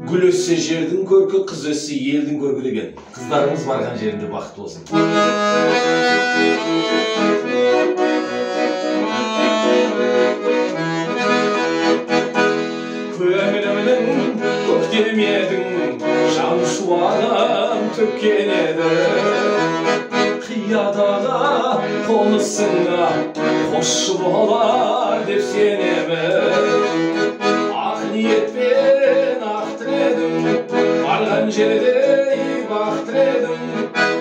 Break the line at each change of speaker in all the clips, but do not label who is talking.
Gül össe жердің көркі, қыз өссе елдің көркі деген. Қыздарыңыз барған жерінде бақытты болсын. Көңілімнің көктем едің, жан шуағын төккен еді. Қиядағы қонысыңа қосшы болар деп сенемін. Ақ ниетпен ақ тіледім, барған жерде бақ тіледім.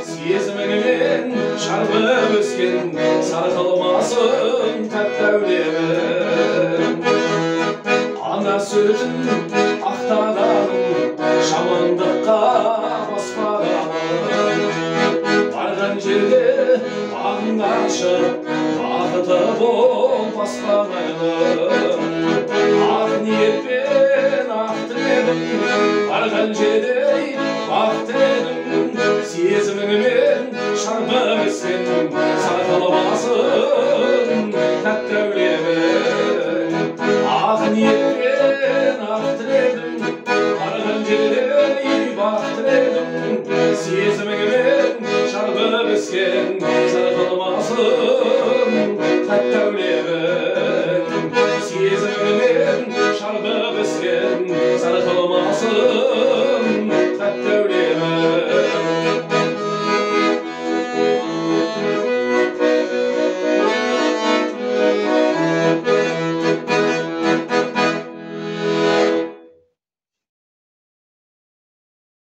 Сезіміңмен шарбып өскен, сарқылмасын тәтті әулемін. Ана сөзін ақтағаным, жамандыққа баспағаным. Барған жерде бағың ашып, бақыты бол баспағаным. Ақ ниетпен ақ тіледім, барған жерде бақ тіледім. Сезіміңмен шарбып өскен, сарқылмасын тәтті әулемін. Ақ ниетпен ақ тіледім, барған жерде бақ тіледім. Сезіміңмен шарбып өскен, сарқылмасын тәтті әулемін. Сезіміңмен шарбып өскен, сарқылмасын